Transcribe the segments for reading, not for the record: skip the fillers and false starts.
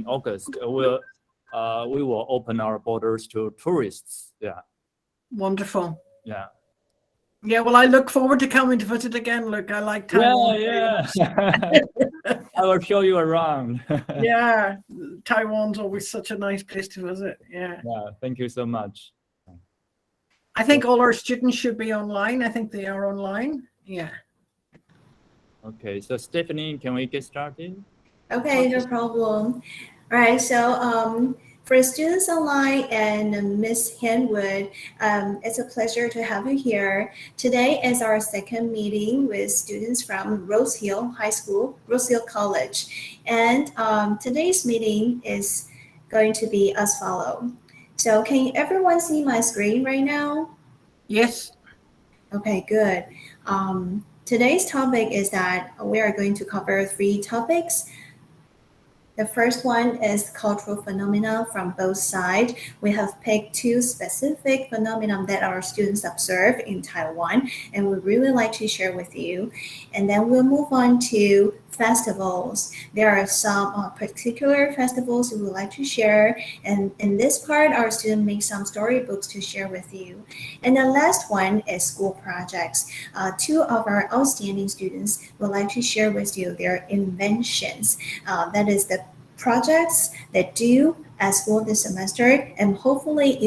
in August, we will open our borders to tourists. Yeah. Wonderful. Yeah. Yeah, well, I look forward to coming to visit again. Look, I like Taiwan. Yeah. I will show you around. Yeah, Taiwan's always such a nice place to visit. Yeah. Yeah, thank you so much. I think all our students should be online. I think they are online. Yeah. Okay, so Stephanie, can we get started? Okay, no problem. All right, so for students online and Miss Henwood, it's a pleasure to have you here. Today is our second meeting with students from Rosehill High School, Rosehill College. And today's meeting is going to be as follows. So can everyone see my screen right now? Yes. Okay, good. Today's topic is that we are going to cover 3 topics. The first one is cultural phenomena from both sides. We have picked 2 specific phenomena that our students observe in Taiwan, and we really like to share with you. And then we'll move on to festivals. There are some particular festivals we would like to share, and in this part, our students make some storybooks to share with you. And the last one is school projects. 2 of our outstanding students would like to share with you their inventions. That is the projects they do at school this semester, and hopefully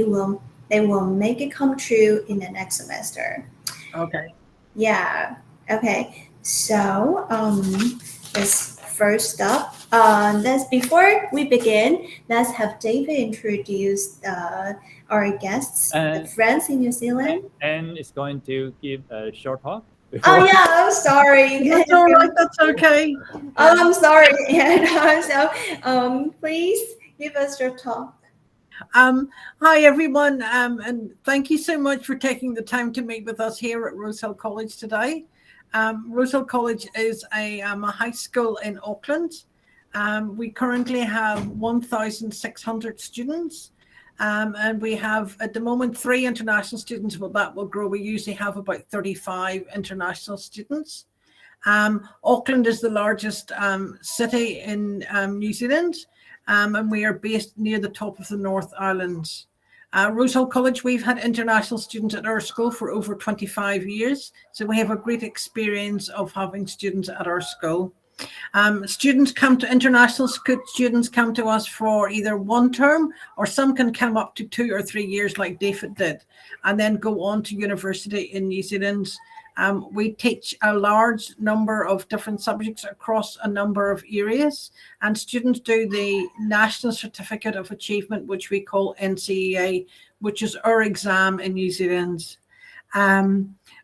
they will make it come true in the next semester. Okay. Yeah. Okay. So let's first up. Before we begin, let's have David introduce our guests, the friends in New Zealand. And it's going to give a short talk. Oh yeah, I'm sorry. That's all right. That's okay. Oh, I'm sorry. So please give us your talk. Hi everyone, and thank you so much for taking the time to meet with us here at Rosehill College today. Rosehill College is a high school in Auckland. We currently have 1,600 students. And we have at the moment 3 international students, but that will grow. We usually have about 35 international students. Auckland is the largest city in New Zealand, and we are based near the top of the North Island. Rosehill College, we've had international students at our school for over 25 years, so we have a great experience of having students at our school. International students come to us for either 1 term, or some can come up to 2 or 3 years like David did, and then go on to university in New Zealand. We teach a large number of different subjects across a number of areas, and students do the National Certificate of Achievement, which we call NCEA, which is our exam in New Zealand.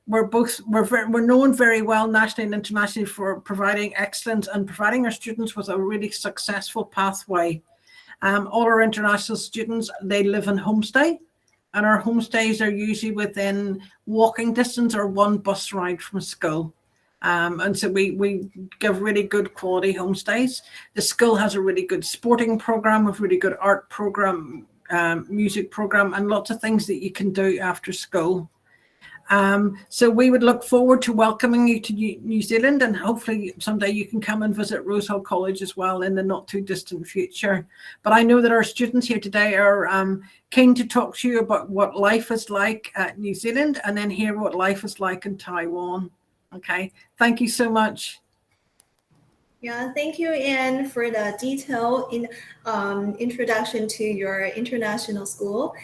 We're known very well nationally and internationally for providing excellence and providing our students with a really successful pathway. All our international students, they live in homestay, and our homestays are usually within walking distance or 1 bus ride from school. And so we give really good quality homestays. The school has a really good sporting program, a really good art program, music program, and lots of things that you can do after school. So we would look forward to welcoming you to New Zealand, and hopefully someday you can come and visit Rosehill College as well in the not too distant future. But I know that our students here today are keen to talk to you about what life is like at New Zealand, and then hear what life is like in Taiwan. Okay, thank you so much. Yeah, thank you, Anne, for the detailed introduction to your international school.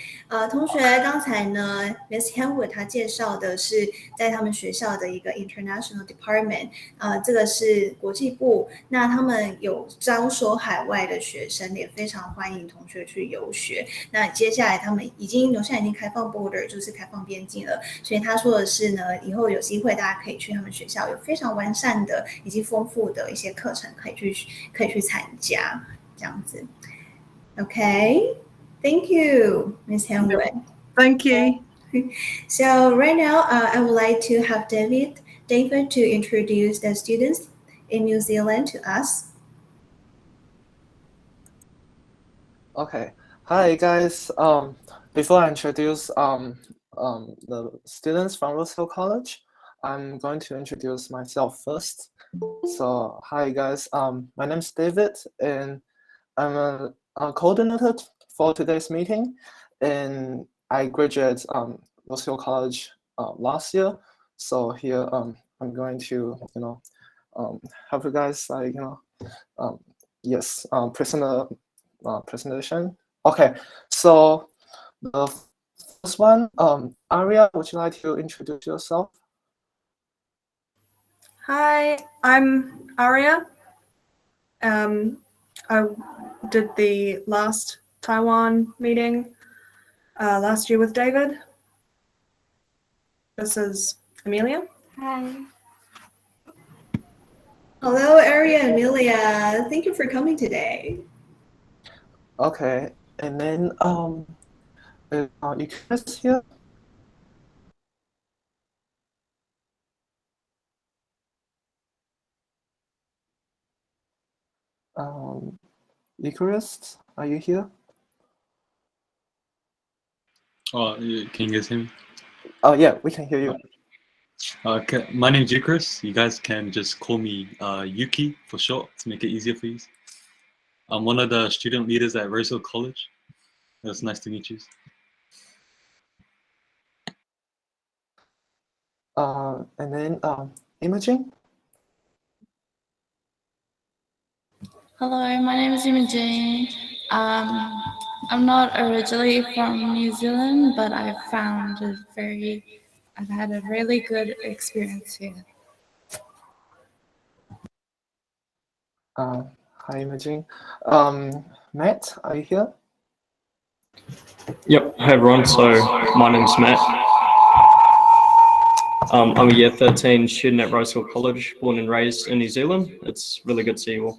同学，刚才呢 ，Miss Henwood 她介绍的是在他们学校的一个 international department， 这个是国际部。那他们有招收海外的学生，也非常欢迎同学去游学。那接下来他们现在已经开放 border， 就是开放边境了。所以他说的是呢，以后有机会大家可以去他们学校，有非常完善的以及丰富的一些课程可以去参加，这样子。Okay, thank you, Ms. Henwood. Thank you. So right now, I would like to have David to introduce the students in New Zealand to us. Okay. Hi guys. Before I introduce the students from Rosehill College, I'm going to introduce myself first. So hi guys. My name is David, and a coordinator for today's meeting, and I graduated Rosehill College last year. So here I'm going to help you guys presentation. Okay, so the first one, Aria, would you like to introduce yourself? Hi, I'm Aria. I did the last Taiwan meeting last year with David. This is Amelia. Hi. Hello, Aria and Amelia. Thank you for coming today. Okay, and then Eucharist here. Eucharist, are you here? Oh, can you guys hear me? Oh yeah, we can hear you. Okay, my name's Eucharist. You guys can just call me Yuki for short to make it easier for you. I'm one of the student leaders at Rosehill College. It's nice to meet you. And then Imogen. Hello, my name is Imogen. I'm not originally from New Zealand, but I've had a really good experience here. Hi Imogen. Matt, are you here? Yep. Hey everyone. So my name's Matt. I'm a year 13 student at Rosehill College, born and raised in New Zealand. It's really good to see you all.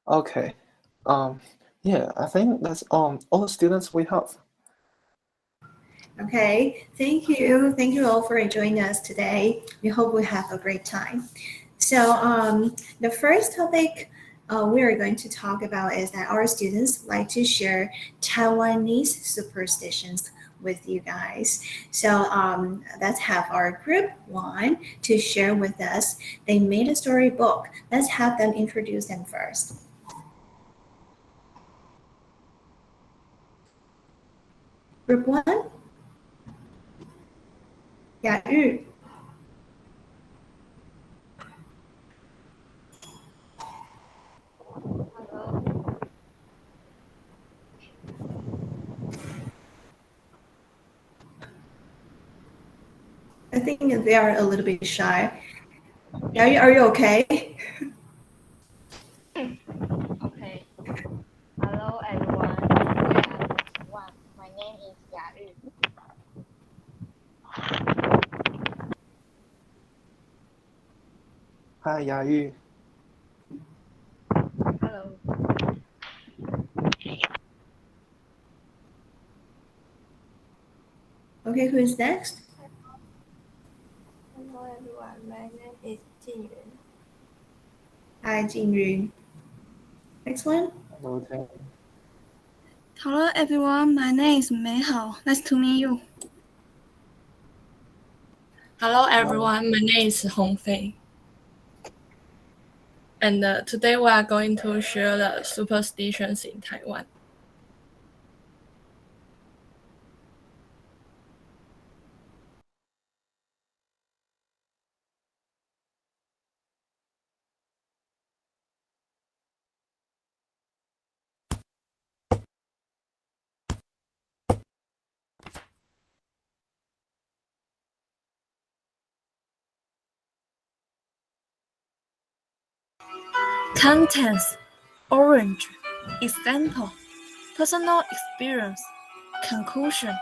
Okay. Yeah, I think that's all the students we have. Okay, thank you. Thank you all for joining us today. We hope we have a great time. So the first topic we are going to talk about is that our students like to share Taiwanese superstitions with you guys. So let's have our group one to share with us. They made a storybook. Let's have them introduce them first. Group one? 雅玉. I think they are a little bit shy. Yayu, are you okay? Okay. Hello everyone. We are one. My name is Yayu. Hi Yayu. Hello. Okay, who is next? Hello everyone. My name is Jingyun. Hi, Jingyun. Next one? Hello everyone, my name is Meihao. Nice to meet you. Hello everyone, my name is Hongfei. And today we are going to share the superstitions in Taiwan. Contents: Orange. Example: personal experience. Conclusion.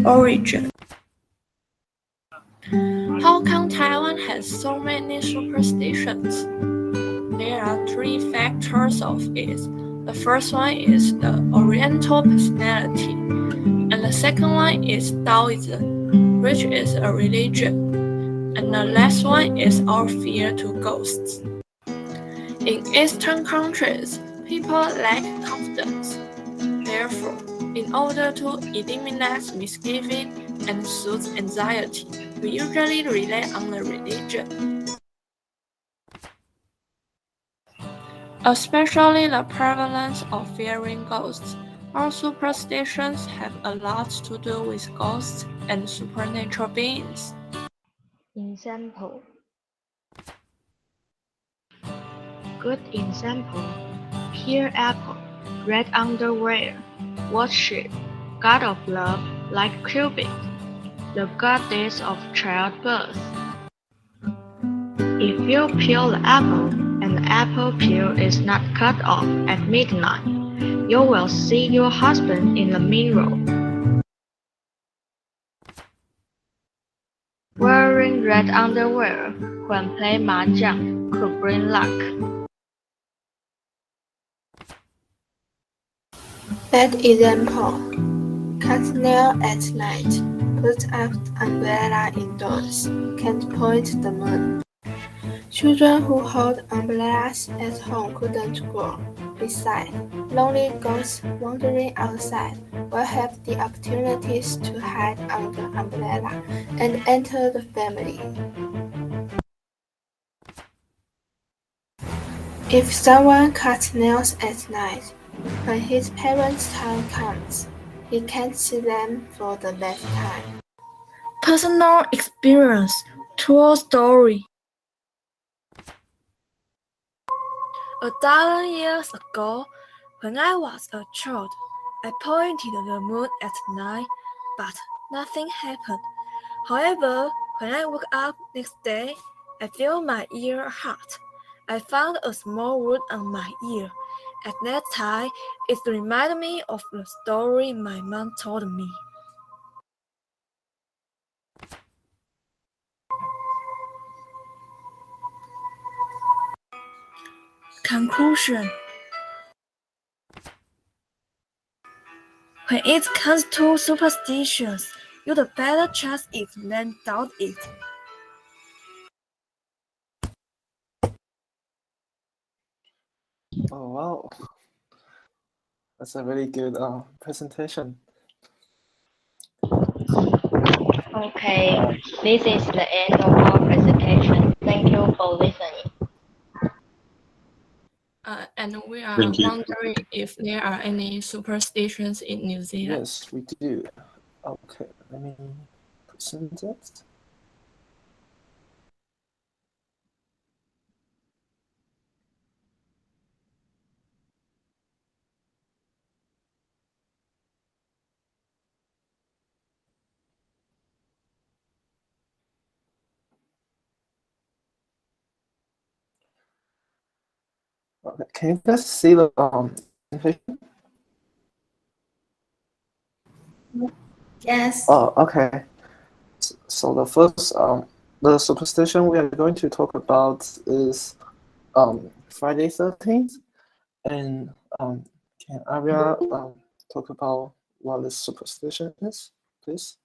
Origin. How come Taiwan has so many superstitions? There are three factors of it. The first one is the Oriental personality, and the second one is Taoism, which is a religion, and the last one is our fear to ghosts. In Eastern countries, people lack confidence. Therefore, in order to eliminate misgiving and soothe anxiety, we usually rely on the religion. especially the prevalence of fearing ghosts. Our superstitions have a lot to do with ghosts and supernatural beings. Example. Good example. Pear apple, red underwear, worship, god of love like Cupid, the goddess of childbirth. If you peel the apple and the apple peel is not cut off at midnight, you will see your husband in the mirror. Wearing red underwear when playing mahjong could bring luck. Bad example. Cut nail at night. Put up umbrella indoors. Can't point the moon. Children who hold umbrellas at home couldn't grow. Besides, lonely ghosts wandering outside will have the opportunities to hide under umbrella and enter the family. If someone cuts nails at night, when his parents' time comes, he can't see them for the last time. Personal experience, true story. A dozen years ago, when I was a child, I pointed the moon at night, but nothing happened. However, when I woke up next day, I felt my ear hurt. I found a small wound on my ear. At that time, it reminded me of the story my mom told me. Conclusion. When it comes to superstitions, you the better trust it than doubt it. Oh wow, that's a really good presentation. Okay, this is the end of our presentation. Thank you for listening. And we are Thank you. wondering if there are any superstitions in New Zealand. Yes, we do. Okay, let me present it. Okay, can you guys see the presentation? Yes. Oh, okay. So the first the superstition we are going to talk about is Friday 13th, and can Aria talk about what this superstition is, please?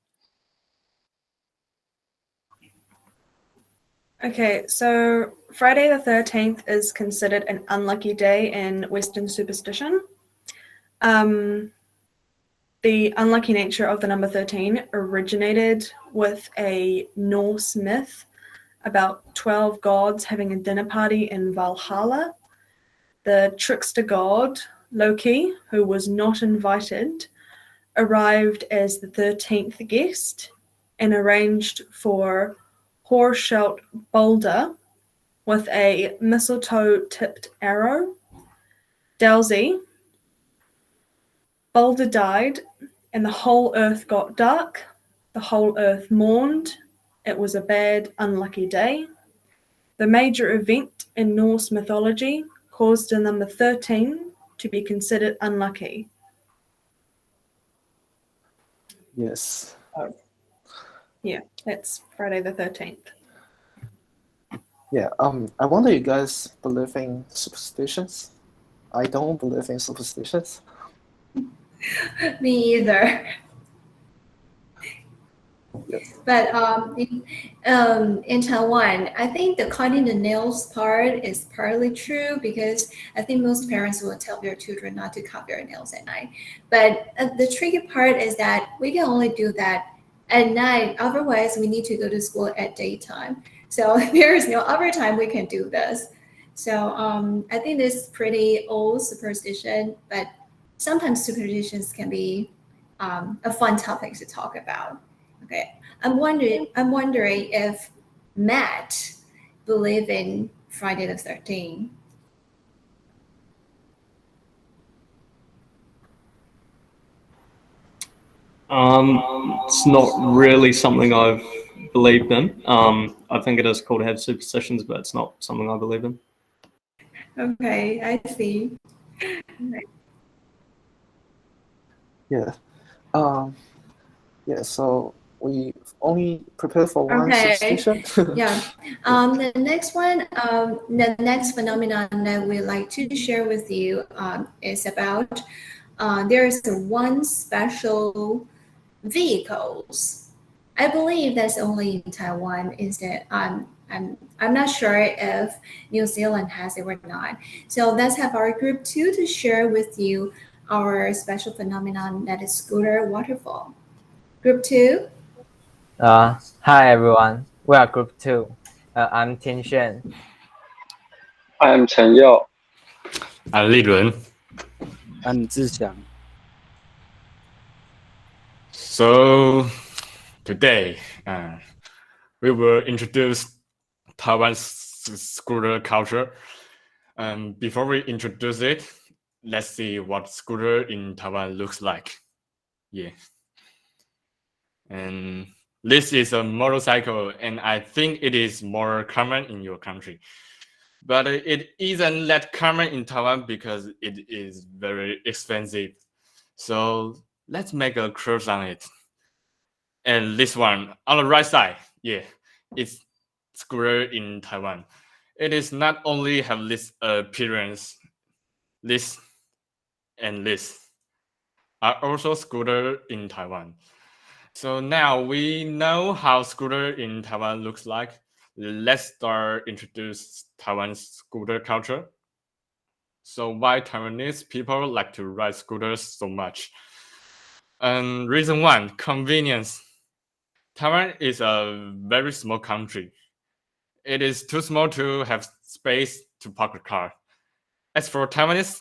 Okay, so Friday the 13th is considered an unlucky day in Western superstition. The unlucky nature of the number 13 originated with a Norse myth about 12 gods having a dinner party in Valhalla. The trickster god, Loki, who was not invited, arrived as the 13th guest and arranged for Horshelt boulder with a mistletoe-tipped arrow. Dowsy. Boulder died, and the whole earth got dark. The whole earth mourned. It was a bad, unlucky day. The major event in Norse mythology caused the number 13 to be considered unlucky. Yes. Yeah, that's Friday the 13th. Yeah. I wonder you guys believe in superstitions? I don't believe in superstitions. Me either. Yes. But in Taiwan, I think the cutting the nails part is partly true because I think most parents will tell their children not to cut their nails at night. But the tricky part is that we can only do that at night. Otherwise, we need to go to school at daytime. So there is no other time we can do this. So I think this is pretty old superstition, but sometimes superstitions can be a fun topic to talk about. Okay, I'm wondering if Matt believe in Friday the 13th. It's not really something I've believed in. I think it is cool to have superstitions, but it's not something I believe in. Okay, I see. Yeah. Yeah. So we only prepare for one Okay. superstition. Yeah. The next one, the next phenomenon that we like to share with you is about there is one special vehicles. I believe that's only in Taiwan. Is that I'm not sure if New Zealand has it or not. So let's have our group 2 to share with you our special phenomenon that is scooter waterfall. Group 2. Hi everyone, we are group 2. I'm Tian Xuan. I am Chen Yao. I'm Li Run. I'm Zhixiang. So today, we will introduce Taiwan's scooter culture. Before we introduce it, let's see what scooter in Taiwan looks like. Yeah. And this is a motorcycle, and I think it is more common in your country. But it isn't that common in Taiwan because it is very expensive. So let's make a curve on it. And this one on the right side, yeah, it's scooter in Taiwan. It is not only have this appearance, this and this are also scooter in Taiwan. So now we know how scooter in Taiwan looks like. Let's start introduce Taiwan's scooter culture. So why Taiwanese people like to ride scooters so much? Reason one, convenience. Taiwan is a very small country. It is too small to have space to park a car. As for Taiwanese,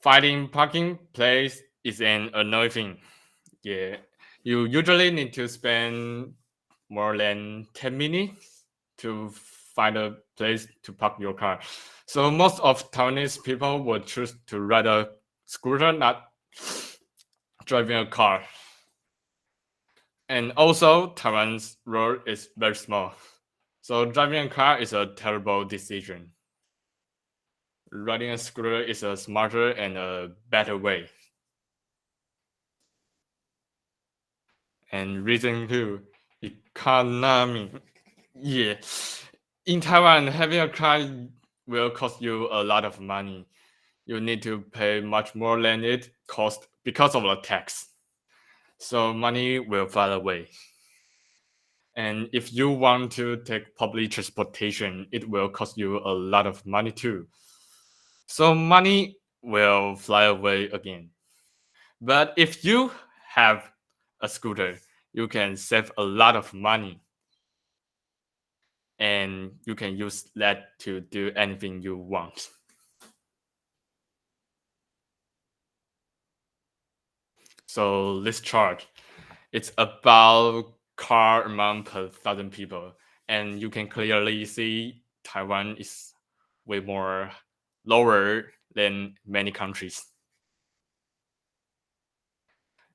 finding parking place is an annoying thing. Yeah, you usually need to spend more than 10 minutes to find a place to park your car. So most of Taiwanese people would choose to ride a scooter, not driving a car. And also, Taiwan's road is very small. So driving a car is a terrible decision. Riding a scooter is a smarter and a better way. And reason two, economy. Yeah. In Taiwan, having a car will cost you a lot of money. You need to pay much more than it cost because of the tax. So money will fly away. And if you want to take public transportation, it will cost you a lot of money too. So money will fly away again. But if you have a scooter, you can save a lot of money. And you can use that to do anything you want. So this chart, it's about car amount per 1,000 people. And you can clearly see Taiwan is way more lower than many countries.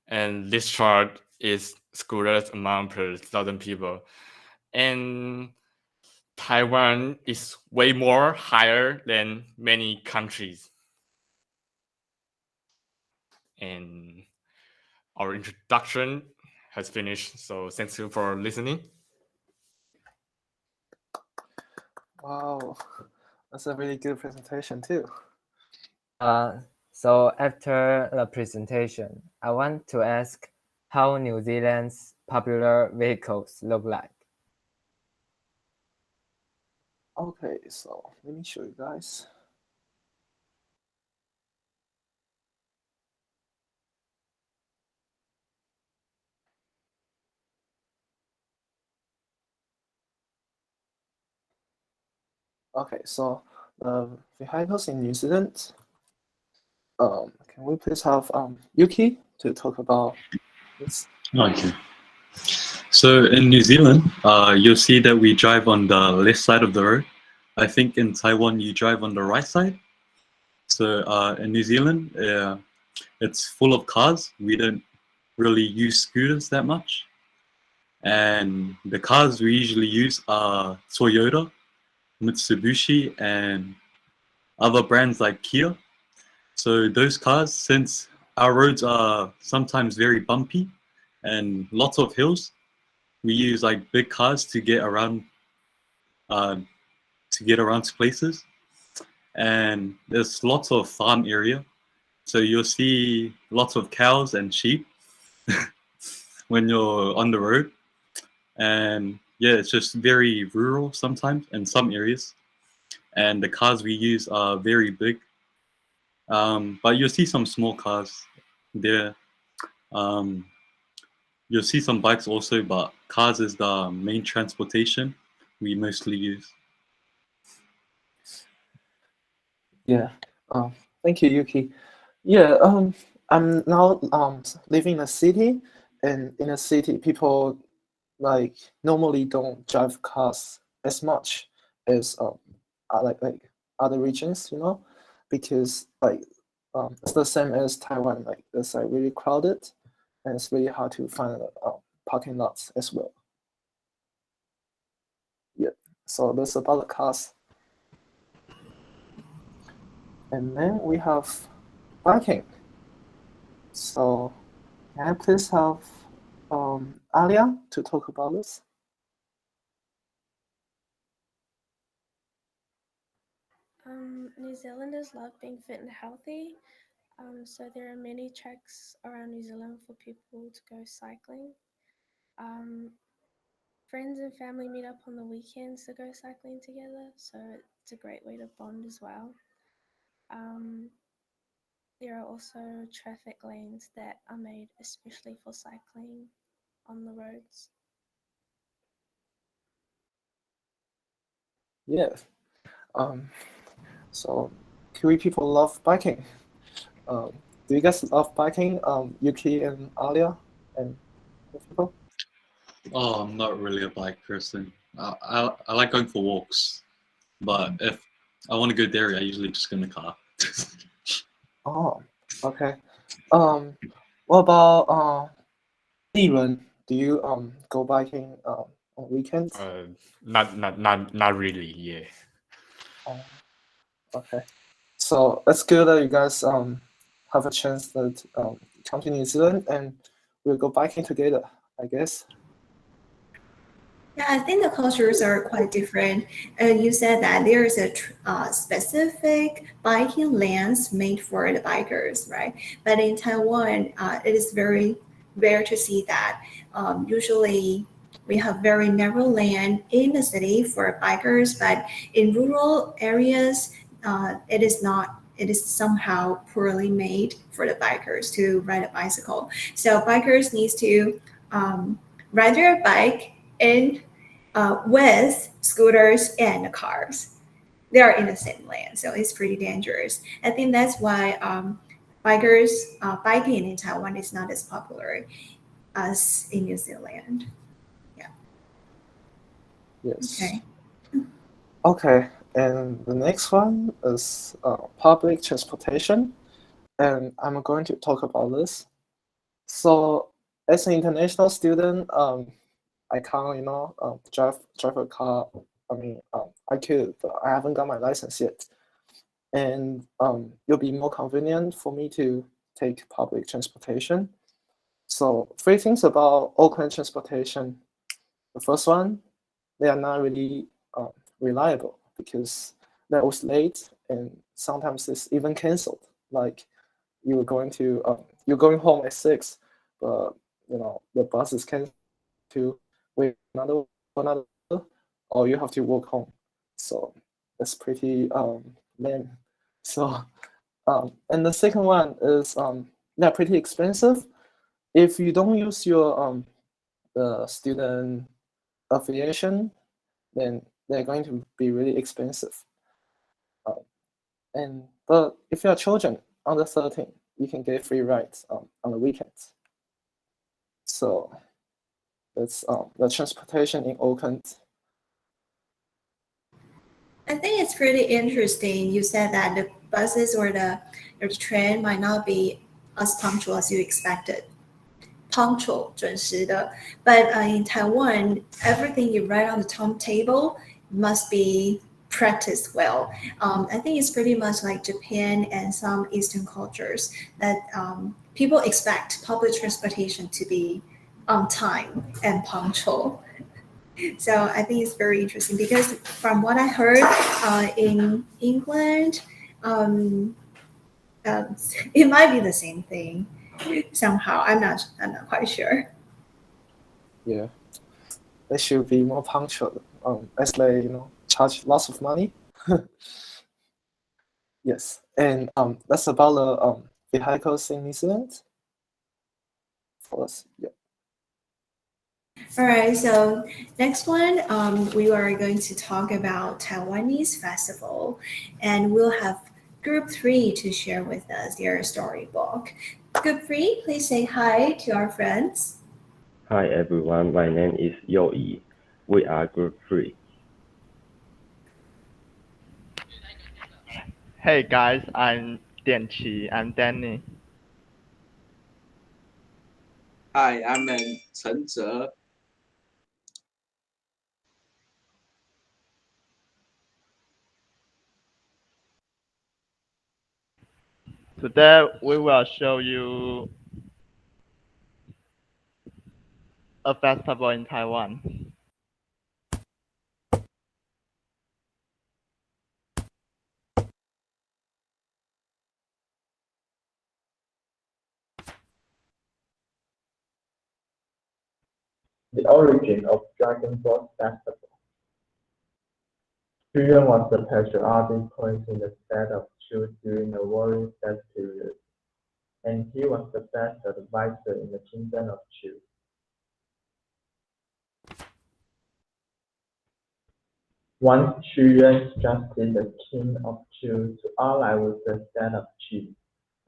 And this chart is scooters amount per 1,000 people. And Taiwan is way more higher than many countries. And our introduction has finished. So thanks you for listening. Wow, that's a really good presentation too. So after the presentation, I want to ask how New Zealand's popular vehicles look like. Okay, so let me show you guys. Okay, so vehicles in New Zealand. Can we please have Yuki to talk about this? Okay. So in New Zealand, you'll see that we drive on the left side of the road. I think in Taiwan, you drive on the right side. So in New Zealand, it's full of cars. We don't really use scooters that much. And the cars we usually use are Toyota, Mitsubishi, and other brands like Kia. So those cars, since our roads are sometimes very bumpy and lots of hills, we use like big cars to get around to places. And there's lots of farm area, so you'll see lots of cows and sheep when you're on the road. And yeah, it's just very rural sometimes in some areas, and the cars we use are very big. But you'll see some small cars there. You'll see some bikes also, but cars is the main transportation we mostly use. Yeah. Thank you, Yuki. Yeah. I'm now living in a city, and in a city, people like normally don't drive cars as much as like other regions, because like it's the same as Taiwan. Like it's like really crowded, and it's really hard to find parking lots as well. Yeah. So that's about the cars. And then we have biking. So can I please have Alia to talk about this? New Zealanders love being fit and healthy, so there are many tracks around New Zealand for people to go cycling. Friends and family meet up on the weekends to go cycling together, so it's a great way to bond as well. There are also traffic lanes that are made especially for cycling on the roads. Yeah. So Kiwi people love biking. Do you guys love biking? Yuki and Alia and people? Oh, I'm not really a bike person. I like going for walks, but if I want to go there, I usually just go in the car. Oh, okay. What about Liren? Do you go biking on weekends? Not really. Yeah. Oh, okay. So it's good that you guys have a chance that come to New Zealand and we'll go biking together, I guess. Yeah, I think the cultures are quite different. You said that there is a specific biking lanes made for the bikers, right? But in Taiwan, it is very rare to see that. Usually, we have very narrow lane in the city for bikers, but in rural areas, it is not. It is somehow poorly made for the bikers to ride a bicycle. So bikers need to ride their bike in with scooters and cars. They are in the same lane, so it's pretty dangerous. I think that's why biking in Taiwan is not as popular as in New Zealand. Yeah. Yes. Okay. Okay, and the next one is public transportation, and I'm going to talk about this. So, as an international student, I can't, drive a car. I mean, I could, but I haven't got my license yet. And it'll be more convenient for me to take public transportation. So 3 things about Auckland transportation. The first one, they are not really reliable because that was late and sometimes it's even canceled. Like you're going home at 6, but the bus is canceled to wait another, or you have to walk home. So that's pretty lame. So and the second one is they're pretty expensive. If you don't use your the student affiliation, then they're going to be really expensive. But if you are children under 13, you can get free rides on the weekends. So that's the transportation in Auckland. I think it's pretty interesting. You said that the buses or the train might not be as punctual as you expected. Punctual, 准时的. But in Taiwan, everything you write on the timetable must be practiced well. I think it's pretty much like Japan and some Eastern cultures that people expect public transportation to be on time and punctual. So I think it's very interesting because from what I heard in England, it might be the same thing somehow. I'm not quite sure. Yeah, they should be more punctual. As they charge lots of money. Yes, and that's about the vehicles in New Zealand. For us, yeah. All right, so next one, we are going to talk about Taiwanese festival, and we'll have Group 3 to share with us their storybook. Group 3, please say hi to our friends. Hi everyone, my name is Youyi. We are Group 3. Hey guys, I'm Dianqi. I'm Danny. Hi, I'm Chen Zhe. Today we will show you a festival in Taiwan. The origin of Dragon Ball Festival. Yuan was the patriotic prince in the state of Chu during the Warring State period, and he was the best advisor in the kingdom of Chu. Once Yuan suggested the king of Chu to ally with the state of Qi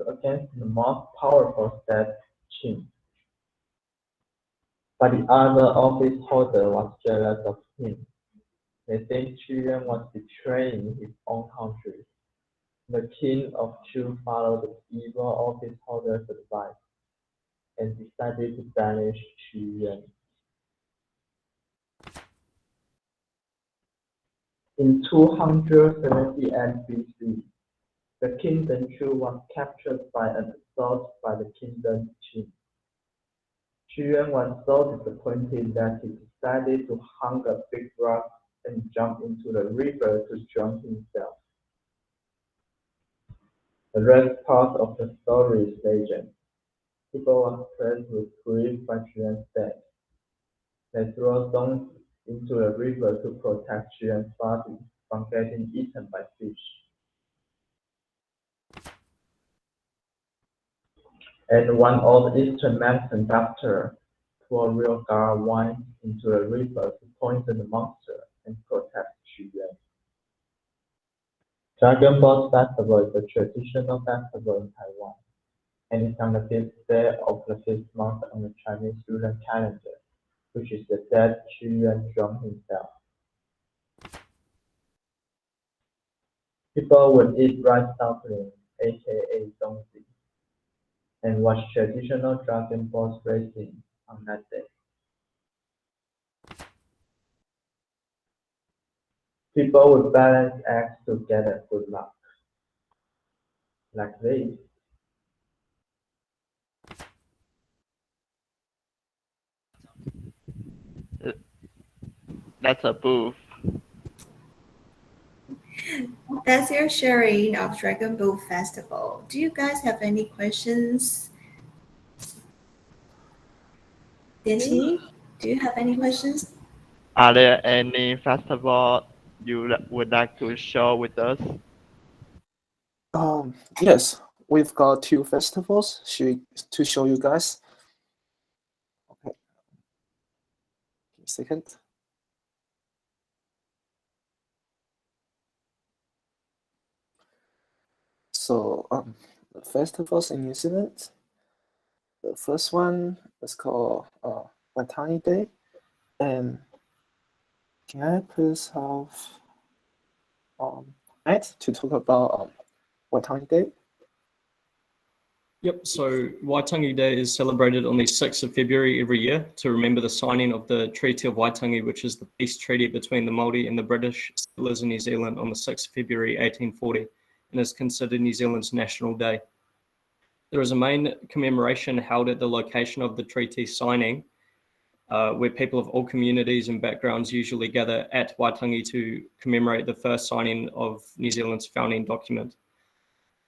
against the most powerful state, Qin. But the other office holder was jealous of him. They think Yuan was betraying his own country. The king of Chu followed the evil office holder's advice and decided to banish Yuan. In 278 BC, the kingdom Chu was captured by an assault by the kingdom Qin. Yuan was so disappointed that he decided to hang a big rock and jump into the river to drown himself. The rest part of the story is legend. People were pressed with grief by Yuan's death. They threw stones into the river to protect Yuan's body from getting eaten by fish. And one old instrument conductor poured real guard wine into the river to poison the monster and protect Yuan. Dragon Ball Festival is a traditional festival in Taiwan, and it's on the 5th day of the 5th month on the Chinese lunar calendar, which is the day Yuan drowned himself. People would eat rice dumplings, aka dongzi, and watch traditional Dragon Ball racing on that day. People would balance eggs to get a good luck. Like this. That's a booth. That's your sharing of Dragon Ball Festival. Do you guys have any questions? Dianqi, do you have any questions? Are there any festival you would like to show with us? Yes, we've got 2 festivals to show you guys. Okay. Give me a second. So the festivals in New Zealand. The first one is called Waitangi Day. And can I please have Ed to talk about Waitangi Day? Yep, so Waitangi Day is celebrated on the 6th of February every year to remember the signing of the Treaty of Waitangi, which is the peace treaty between the Māori and the British settlers in New Zealand on the 6th of February 1840, and is considered New Zealand's national day. There is a main commemoration held at the location of the treaty signing, where people of all communities and backgrounds usually gather at Waitangi to commemorate the first signing of New Zealand's founding document.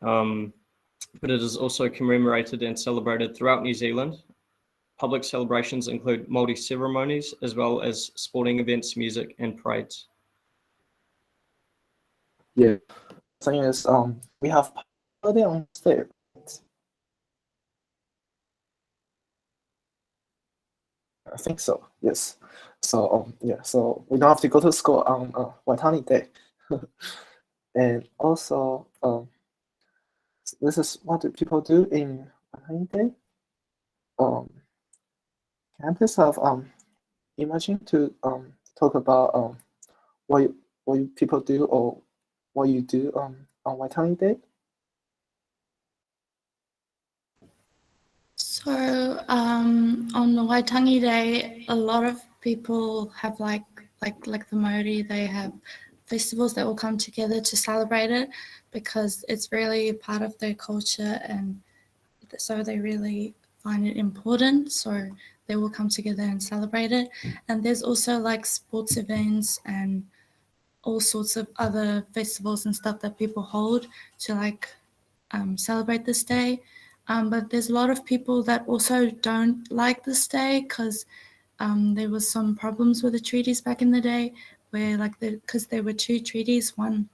But it is also commemorated and celebrated throughout New Zealand. Public celebrations include Māori ceremonies, as well as sporting events, music, and parades. Yeah, thing is, we have party on stage. I think so. Yes. So yeah. So we don't have to go to school on Waitangi Day. And also, this is what do people do in Waitangi Day. Can I please have Imogen to talk about what people do or what you do on Waitangi Day? So on the Waitangi Day, a lot of people have like the Māori, they have festivals that will come together to celebrate it because it's really part of their culture, and so they really find it important. So they will come together and celebrate it. And there's also like sports events and all sorts of other festivals and stuff that people hold to like celebrate this day. But there's a lot of people that also don't like this day because there was some problems with the treaties back in the day where because there were two treaties, one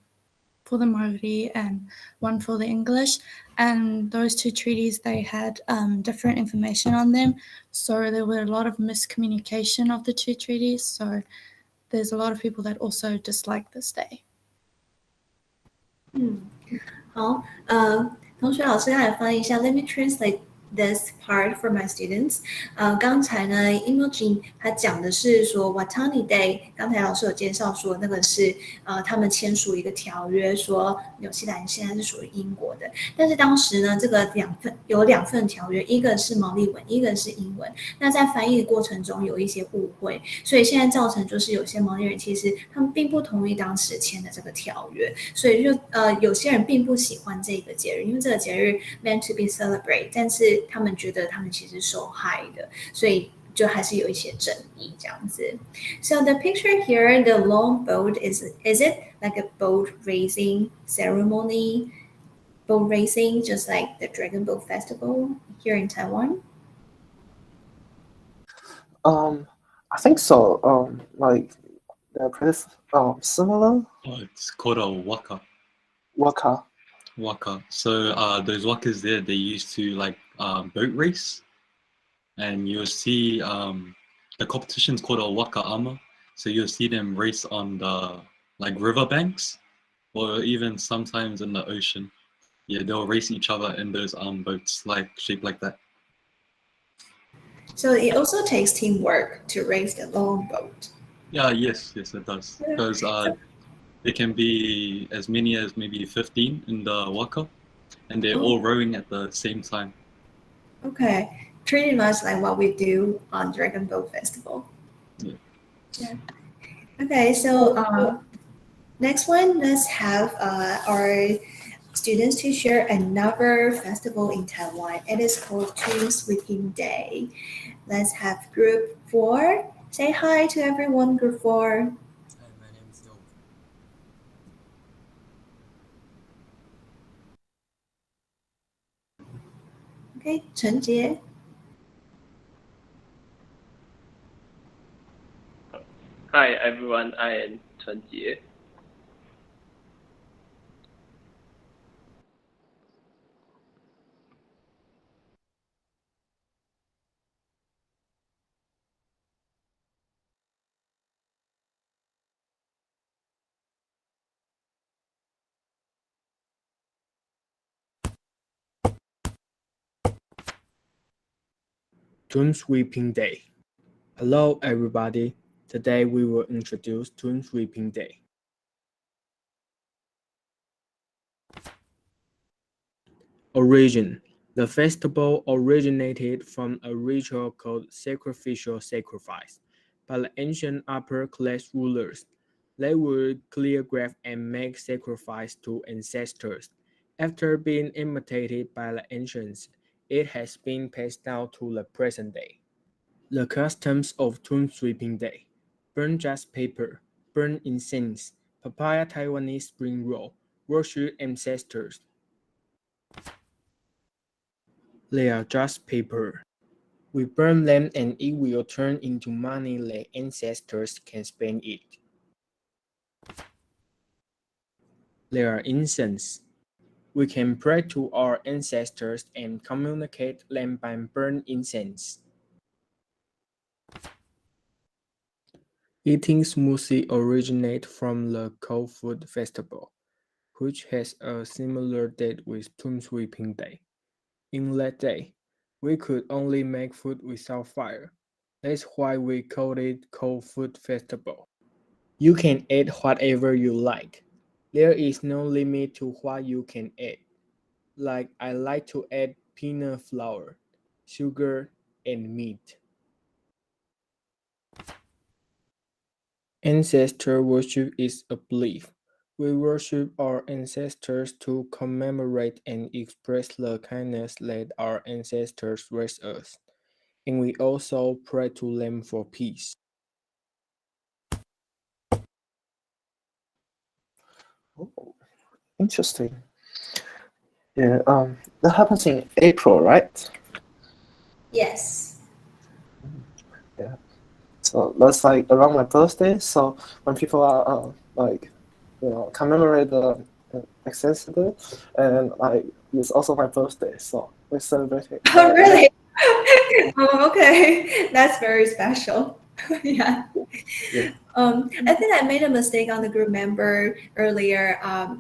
for the Māori and one for the English, and those two treaties, they had different information on them, so there were a lot of miscommunication of the two treaties, so there's a lot of people that also dislike this day. 好，同学老师来翻译一下 ，Let me translate this part for my students。刚才呢 ，Imogen 他讲的是说 Waitangi Day， 刚才老师有介绍说那个是他们签署一个条约，说纽西兰现在是属于英国的。但是当时呢，这个有两份条约，一个是毛利文，一个是英文。那在翻译的过程中有一些误会，所以现在造成就是有些毛利人其实他们并不同意当时签的这个条约，所以就有些人并不喜欢这个节日，因为这个节日 meant to be celebrate， 但是他们觉得他们其实受害的，所以就还是有一些争议这样子。So the picture here, the long boat is it like a boat racing ceremony? Boat racing, just like the Dragon Boat Festival here in Taiwan? I think so. Like they're pretty similar. It's called a waka. Waka. Waka. So those wakas there, they used to like boat race, and you'll see the competition's called a waka ama. So you'll see them race on the like riverbanks, or even sometimes in the ocean. Yeah, they'll race each other in those boats, like shaped like that. So it also takes teamwork to race the long boat. Yeah, yes, it does. Because there can be as many as maybe 15 in the waka, and they're all rowing at the same time. Okay, pretty much like what we do on Dragon Boat Festival. Yeah. Okay, so next one, let's have our students to share another festival in Taiwan. It is called Twin Sweeping Day. Let's have group 4. Say hi to everyone, group 4. Hi, my name is Dov. Okay, Chen Jie. Hi everyone, I am Chen Jie. Tomb Sweeping Day. Hello everybody, today we will introduce Tomb Sweeping Day. Origin. The festival originated from a ritual called sacrificial sacrifice by the ancient upper-class rulers. They would clear graves and make sacrifice to ancestors. After being imitated by the ancients, it has been passed down to the present day. The customs of Tomb Sweeping Day: burn just paper, burn incense, papaya Taiwanese spring roll, worship ancestors. They are just paper. We burn them and it will turn into money the ancestors can spend it. They are incense. We can pray to our ancestors and communicate them by burn incense. Eating smoothie originate from the Cold Food Festival, which has a similar date with Tomb Sweeping Day. In that day, we could only make food without fire. That's why we call it Cold Food Festival. You can add whatever you like. There is no limit to what you can add. Like I like to add peanut flour, sugar, and meat. Ancestor worship is a belief. We worship our ancestors to commemorate and express the kindness that our ancestors raised us. And we also pray to them for peace. Oh, interesting. Yeah, that happens in April, right? Yes. Yeah. So that's like around my birthday. So when people are commemorate the ancestor, and it's also my birthday, so we celebrate it. Oh, really? Oh, okay. That's very special. Yeah. Yeah. I think I made a mistake on the group member earlier.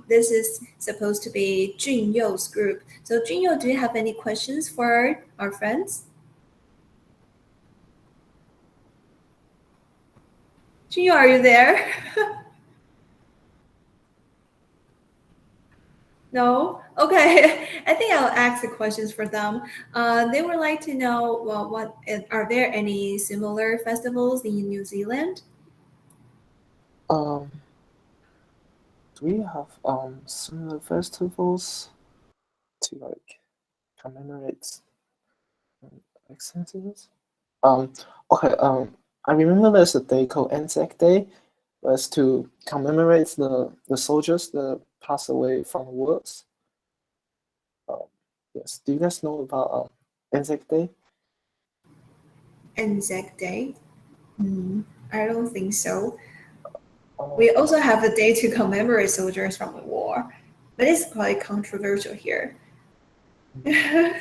This is supposed to be Junyou's group. So Junyou, do you have any questions for our friends? Junyou, are you there? No? Okay. I think I'll ask the questions for them. They would like to know, well, are there any similar festivals in New Zealand? Do we have similar festivals to commemorate ancestors? Okay. I remember there's a day called Anzac Day. That's to commemorate the soldiers that passed away from wars. Yes. Do you guys know about Anzac Day? Anzac Day? I don't think so. We also have a day to commemorate soldiers from the war, but it's quite controversial here. Yeah.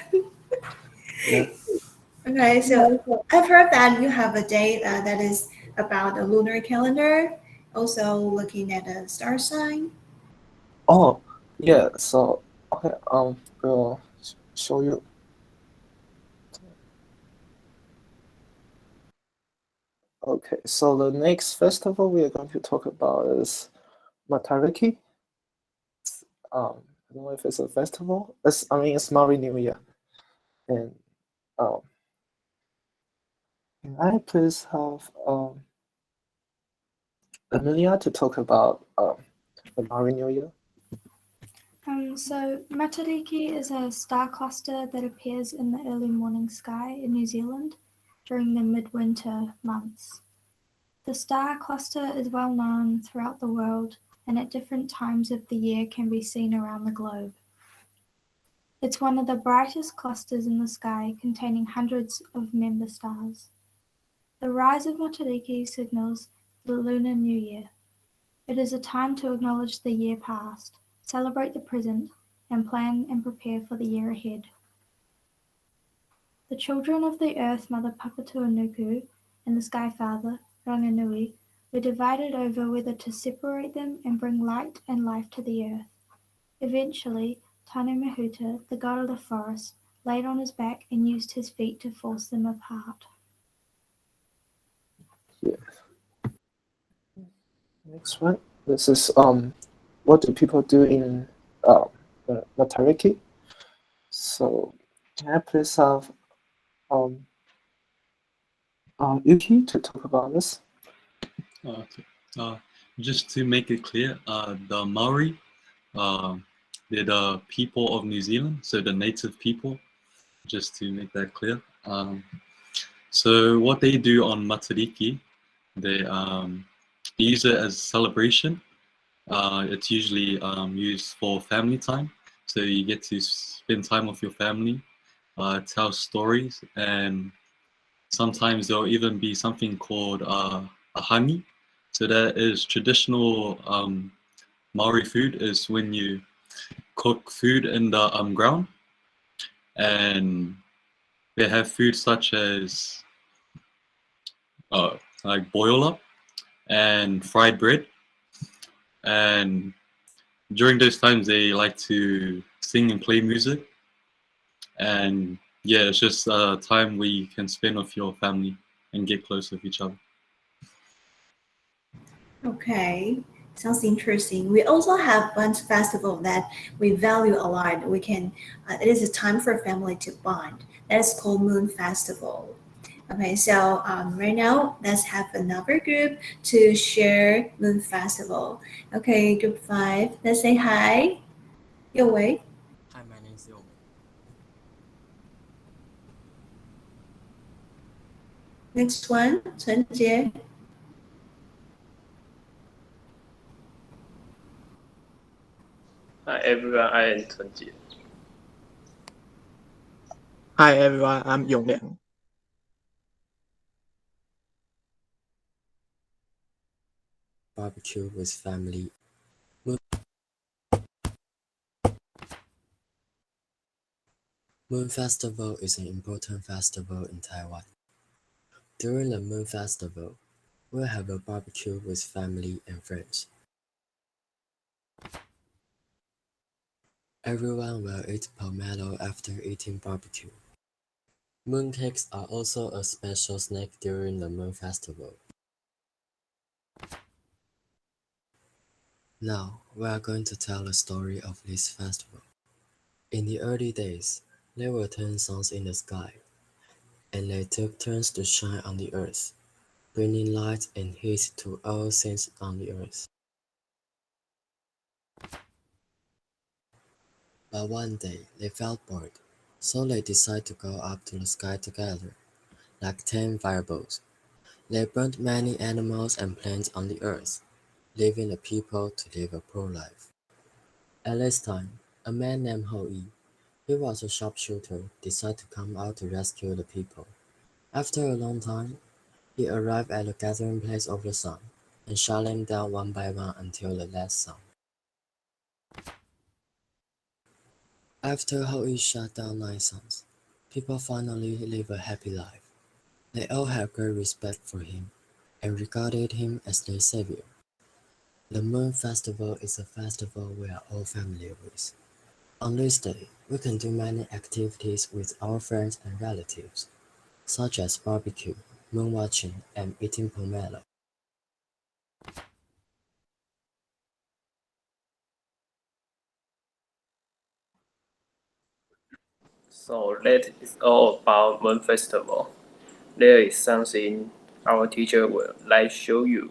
Okay, so I've heard that you have a day that is about the lunar calendar, also looking at a star sign. Oh, yeah. So okay. We'll show you. Okay. So the next festival we are going to talk about is Matariki. I don't know if it's a festival. It's Maori New Year. And can I please have Amelia to talk about the Maori New Year? So Matariki is a star cluster that appears in the early morning sky in New Zealand during the midwinter months. The star cluster is well known throughout the world and at different times of the year can be seen around the globe. It's one of the brightest clusters in the sky, containing hundreds of member stars. The rise of Matariki signals the Lunar New Year. It is a time to acknowledge the year past, celebrate the present, and plan and prepare for the year ahead. The children of the Earth Mother Papatūānuku and the Sky Father, Ranganui, were divided over whether to separate them and bring light and life to the earth. Eventually, Tane Mahuta, the god of the forest, laid on his back and used his feet to force them apart. Yeah. Next one. This is what do people do in Matariki? So can I please have Yuki to talk about this? Okay. Just to make it clear, the Maori, they're the people of New Zealand, so the native people, just to make that clear. So what they do on Matariki, they use it as a celebration. It's usually used for family time, so you get to spend time with your family, tell stories, and sometimes there'll even be something called a hangi. So that is traditional Maori food, is when you cook food in the ground, and they have food such as like boil up and fried bread. And during those times, they like to sing and play music. And yeah, it's just a time where you can spend with your family and get close with each other. Okay, sounds interesting. We also have one festival that we value a lot. We can, it is a time for family to bond. That is called Moon Festival. Okay, so right now let's have another group to share Moon Festival. Okay, group 5, let's say hi. Yo Wei. Hi, my name is Yo. Next one, Chen Jie. Hi everyone, I am Tunji. Hi everyone, I'm Yongliang. Barbecue with family. Moon Festival is an important festival in Taiwan. During the Moon Festival, we'll have a barbecue with family and friends. Everyone will eat pomelo after eating barbecue. Mooncakes are also a special snack during the Moon Festival. Now, we are going to tell a story of this festival. In the early days, there were 10 suns in the sky, and they took turns to shine on the earth, bringing light and heat to all things on the earth. But one day, they felt bored, so they decided to go up to the sky together, like 10 fireballs. They burned many animals and plants on the earth, leaving the people to live a poor life. At this time, a man named Hou-Yi, he was a sharpshooter, decided to come out to rescue the people. After a long time, he arrived at the gathering place of the sun and shot them down one by one until the last sun. After Hou-Yi shot down 9 suns, people finally lived a happy life. They all had great respect for him and regarded him as their savior. The Moon Festival is a festival we are all familiar with. On this day, we can do many activities with our friends and relatives, such as barbecue, moon watching, and eating pomelo. So that is all about Moon Festival. There is something our teacher will like show you.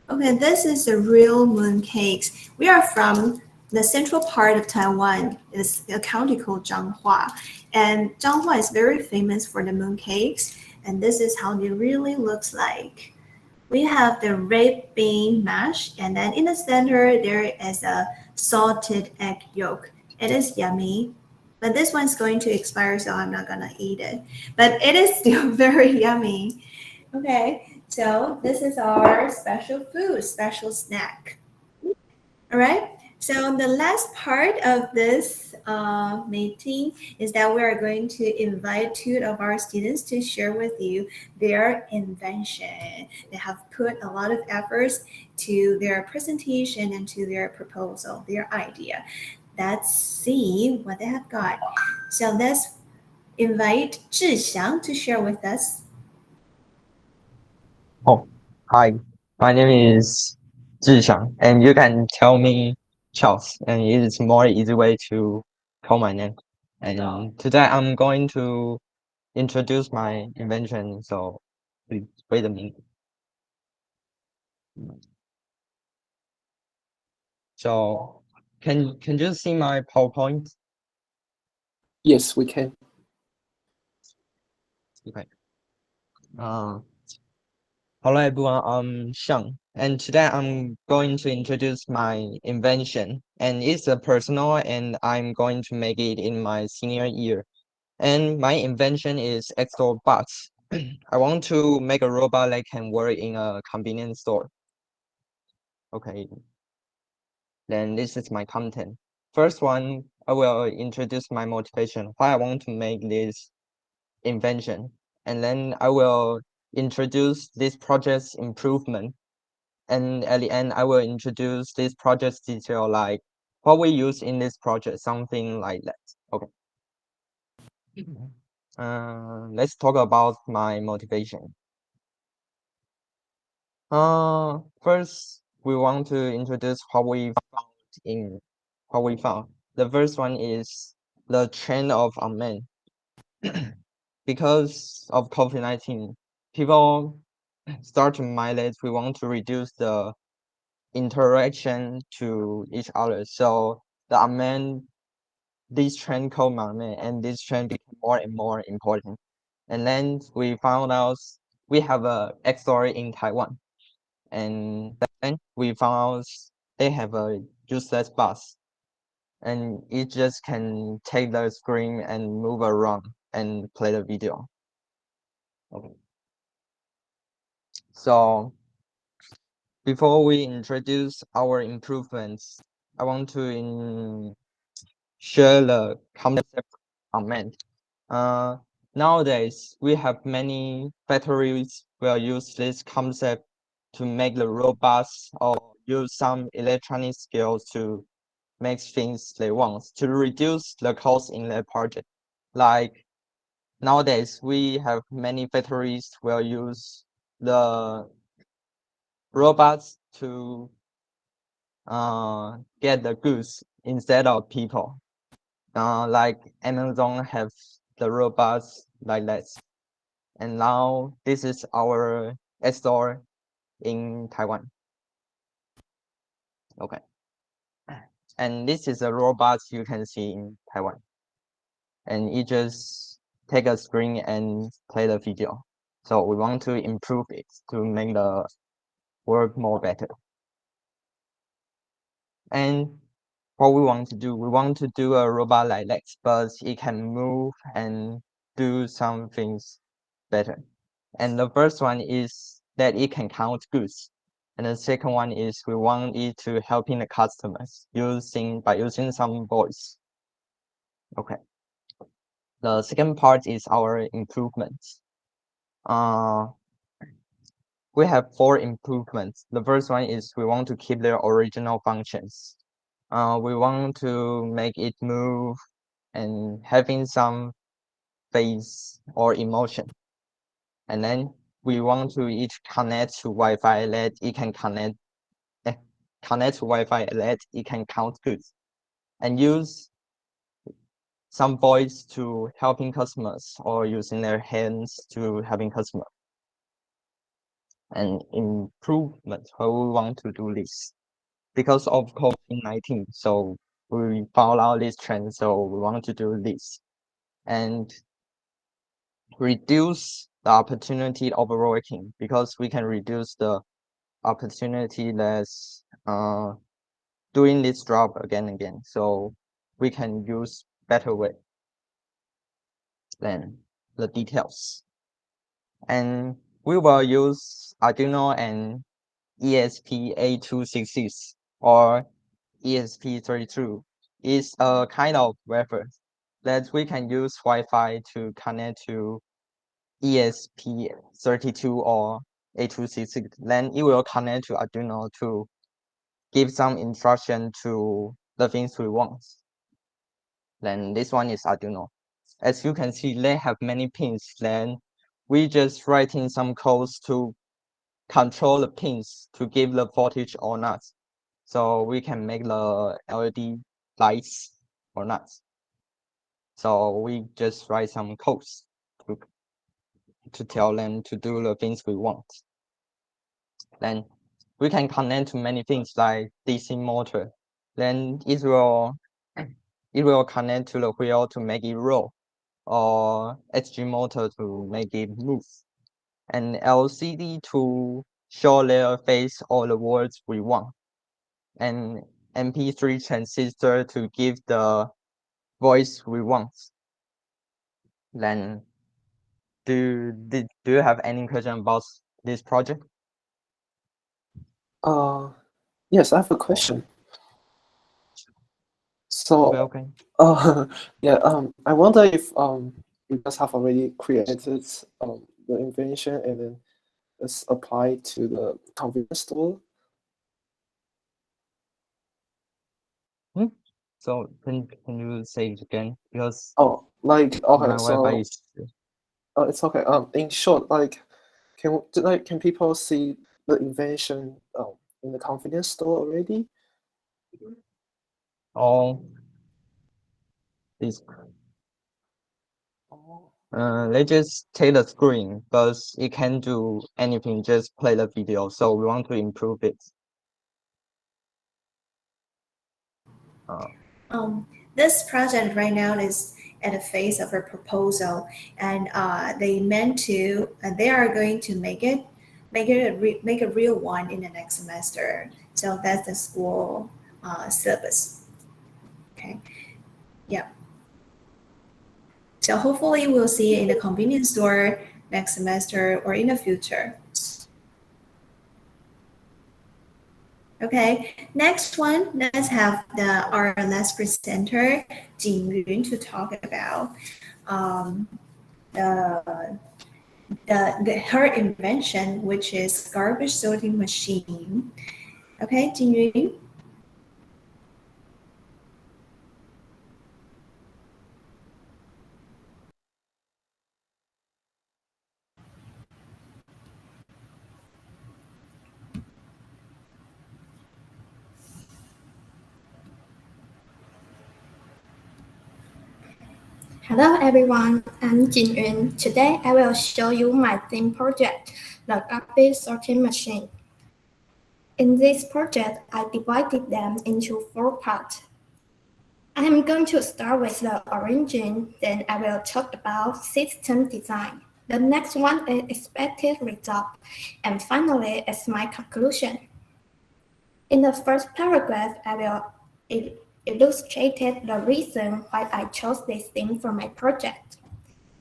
Okay, this is the real moon cakes. We are from the central part of Taiwan. It's a county called Zhanghua. And Zhanghua is very famous for the moon cakes. And this is how it really looks like. We have the red bean mash, and then in the center, there is a salted egg yolk. It is yummy, but this one's going to expire, so I'm not gonna eat it. But it is still very yummy. Okay, so this is our special food, special snack. All right, So the last part of this meeting is that we are going to invite two of our students to share with you their invention. They have put a lot of efforts to their presentation and to their proposal, their idea. Let's see what they have got. So let's invite Zhixiang to share with us. Oh, hi. My name is Zhixiang, and you can tell me Charles, and it is more easy way to call my name. And today I'm going to introduce my invention, so please wait a minute. So can you see my PowerPoint? Yes, we can. Okay. Hello everyone, I'm Xiang, and today I'm going to introduce my invention, and it's a personal, and I'm going to make it in my senior year. And my invention is X-Door Bots. I want to make a robot that can work in a convenience store. Okay, then this is my content. First one, I will introduce my motivation, why I want to make this invention. And then I will introduce this project's improvement. And at the end, I will introduce this project's detail, like what we use in this project, something like that. Okay. Let's talk about my motivation. First, we want to introduce what we found. The first one is the trend of unmanned. Because of COVID-19, people start to migrate. We want to reduce the interaction to each other. So the unmanned, this trend called unmanned, and this trend became more and more important. And then we found out we have a X story in Taiwan. And then we found out they have a useless bus, and it just can take the screen and move around and play the video. Okay. So before we introduce our improvements, I want to share the concept unmanned. Nowadays, we have many factories will use this concept to make the robots or use some electronic skills to make things they want to reduce the cost in their project. Like nowadays, we have many factories will use the robots to get the goods instead of people. Like Amazon have the robots like that. And now this is our store in Taiwan. Okay. And this is a robot you can see in Taiwan. And it just take a screen and play the video. So we want to improve it to make the work more better. And what we want to do a robot like that, but it can move and do some things better. And the first one is that it can count goods. And the second one is we want it to helping the customers by using some voice. Okay. The second part is our improvements. We have 4 improvements. The first one is we want to keep their original functions. We want to make it move and having some face or emotion. And then we want to each connect to Wi-Fi that it can connect to Wi-Fi that it can count goods and use some voice to helping customers or using their hands to helping customers. And improvement, how we want to do this because of COVID-19. So we found out this trend, so we want to do this and reduce the opportunity of working because we can reduce the opportunity that's doing this job again and again. So we can use better way than the details. And we will use Arduino and ESP8266 or ESP32 is a kind of reference that we can use Wi-Fi to connect to ESP32 or 8266. Then it will connect to Arduino to give some instruction to the things we want. Then this one is Arduino. As you can see, they have many pins. Then we just write in some codes to control the pins to give the voltage or not. So we can make the LED lights or not. So we just write some codes to tell them to do the things we want. Then we can connect to many things like DC motor. Then it will connect to the wheel to make it roll, or HG motor to make it move, and LCD to show their face or the words we want, and MP3 transistor to give the voice we want. Then do you have any question about this project? Yes, I have a question. So, okay. Yeah, I wonder if you guys have already created the invention and then it's applied to the convenience store. So can you say it again? Because Like my okay, Wi-Fi so is it's okay. In short, like can people see the invention in the convenience store already? all this. They just take the screen, but it can't do anything, just play the video. So we want to improve it. This project right now is at the phase of a proposal, and they are going to make a real one in the next semester. So that's the school syllabus. Okay, yeah. So hopefully we'll see it in the convenience store next semester or in the future. Okay, next one, let's have our last presenter, Jin Yun, to talk about her invention, which is garbage sorting machine. Okay, Jin Yun. Hello everyone, I'm Jin Yun. Today I will show you my theme project, the garbage sorting machine. In this project, I divided them into 4 parts. I am going to start with the origin, then I will talk about system design. The next one is expected result, and finally is my conclusion. In the first paragraph, I will illustrate the reason why I chose this theme for my project.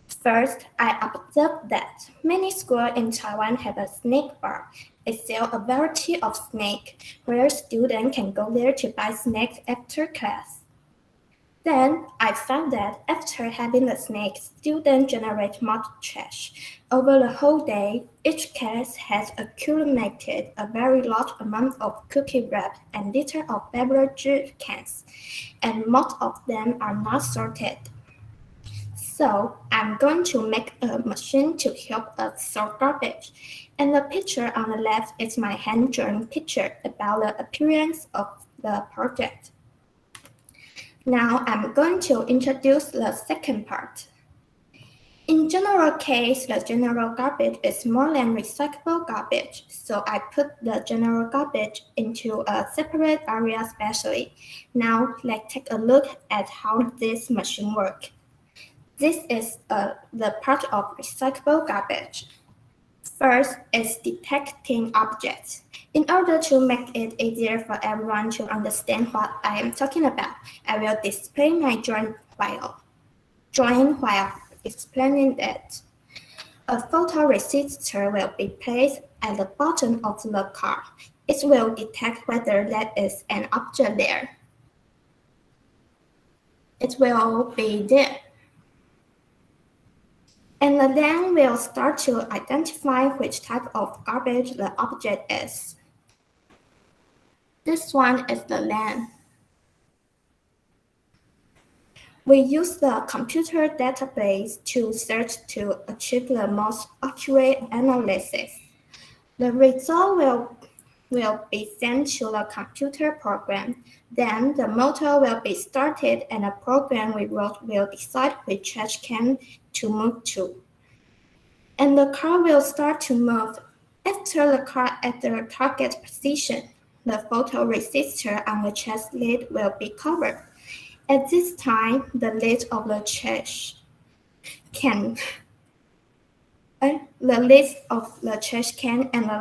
First, I observed that many schools in Taiwan have a snake bar. They sell a variety of snakes, where students can go there to buy snacks after class. Then, I found that after having the snakes, students generate more trash. Over the whole day, each class has accumulated a very large amount of cookie wrap and litter of beverage cans, and most of them are not sorted. So I'm going to make a machine to help us sort garbage. And the picture on the left is my hand-drawn picture about the appearance of the project. Now I'm going to introduce the second part. In general case, the general garbage is more than recyclable garbage, so I put the general garbage into a separate area specially. Now let's take a look at how this machine works. This is the part of recyclable garbage. First is detecting objects. In order to make it easier for everyone to understand what I am talking about, I will display my drawing while explaining it. A photo resistor will be placed at the bottom of the car. It will detect whether there is an object there. It will be there. And then we'll start to identify which type of garbage the object is. This one is the land. We use the computer database to search to achieve the most accurate analysis. The result will be sent to the computer program. Then the motor will be started and the program we wrote will decide which trash can to move to. And the car will start to move. After the car at the target position, the photo resistor on the trash lid will be covered. At this time, the lid of the trash can and the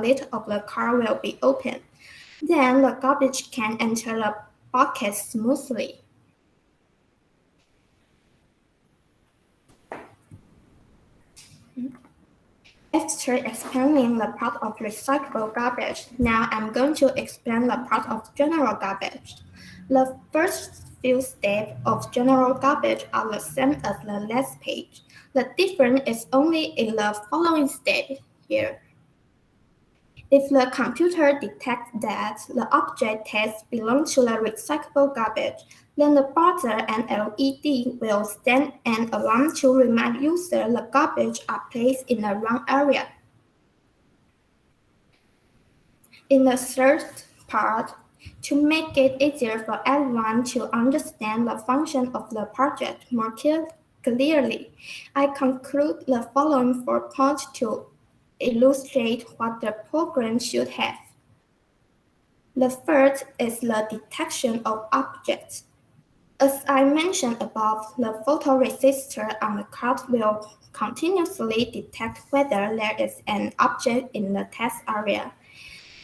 lid of the car will be open. Then the garbage can enter the bucket smoothly. After explaining the part of recyclable garbage, now I'm going to explain the part of general garbage. The first few steps of general garbage are the same as the last page. The difference is only in the following step here. If the computer detects that the object text belongs to the recyclable garbage, then the buzzer and LED will send an alarm to remind users the garbage are placed in the wrong area. In the third part, to make it easier for everyone to understand the function of the project more clearly, I conclude the following 4 points to illustrate what the program should have. The first is the detection of objects. As I mentioned above, the photoresistor on the card will continuously detect whether there is an object in the test area.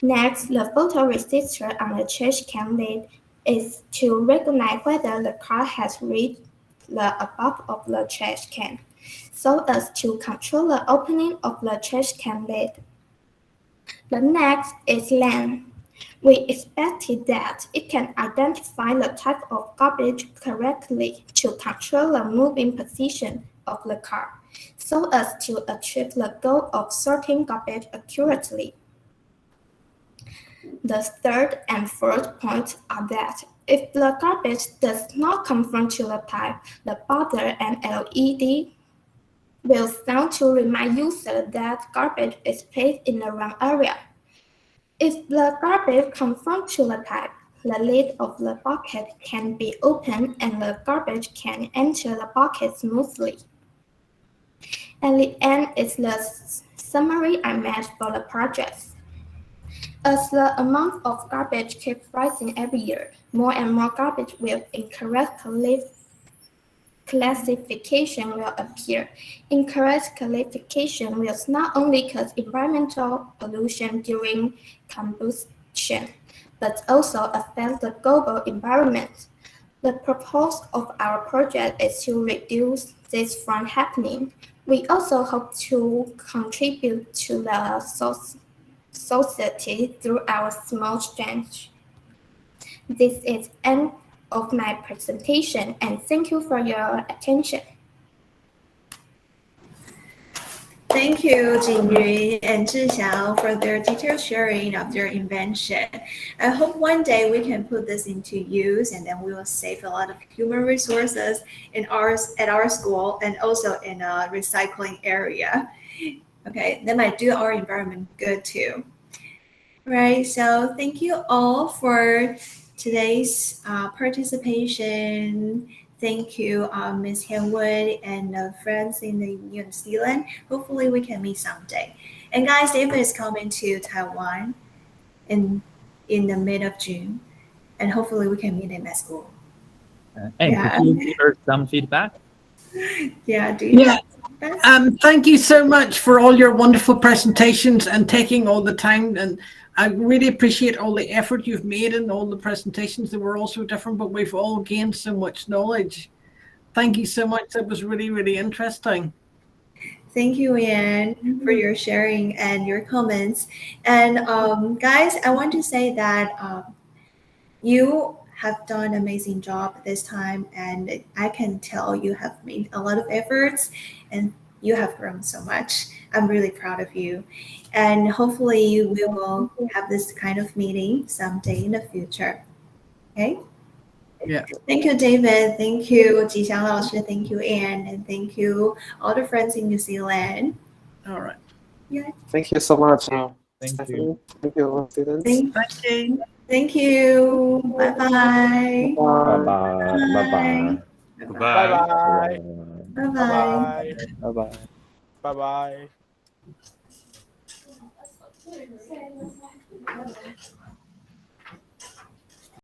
Next, the photoresistor on the trash can lid is to recognize whether the car has reached the above of the trash can, so as to control the opening of the trash can lid. The next is land. We expected that it can identify the type of garbage correctly to control the moving position of the car, so as to achieve the goal of sorting garbage accurately. The third and fourth points are that if the garbage does not conform to the type, the buzzer and LED will sound to remind users that garbage is placed in the wrong area. If the garbage conforms to the type, the lid of the bucket can be opened and the garbage can enter the bucket smoothly. And the end is the summary I made for the project. As the amount of garbage keeps rising every year, more and more garbage with incorrect classification will appear. Incorrect classification will not only cause environmental pollution during combustion, but also affect the global environment. The purpose of our project is to reduce this from happening. We also hope to contribute to the society through our small change. This is end of my presentation, and thank you for your attention. Thank you, Jingyun and Zhixiao, for their detailed sharing of their invention. I hope one day we can put this into use, and then we will save a lot of human resources at our school and also in a recycling area. Okay, that might do our environment good too. Right, so thank you all for today's participation. Thank you, Ms. Henwood and friends in New Zealand. Hopefully we can meet someday. And guys, David is coming to Taiwan in the mid of June, and hopefully we can meet him at school. Could you give her some feedback? Yeah, do you have feedback? Thank you so much for all your wonderful presentations and taking all the time, and I really appreciate all the effort you've made in all the presentations. They were all so different, but we've all gained so much knowledge. Thank you so much. That was really, really interesting. Thank you, Ian, for your sharing and your comments. And guys, I want to say that you have done an amazing job this time, and I can tell you have made a lot of efforts and you have grown so much. I'm really proud of you. And hopefully we will have this kind of meeting someday in the future. Okay? Yeah. Thank you, David. Thank you, Ji Xiang 老师. Thank you, Anne. And thank you, all the friends in New Zealand. All right. Yeah. Thank you so much. Thank Stephanie. you. Thank you, students. Thank you. Thank you. Bye-bye. Bye-bye. Bye-bye. Goodbye. Bye-bye. Bye-bye. Bye-bye. Bye-bye.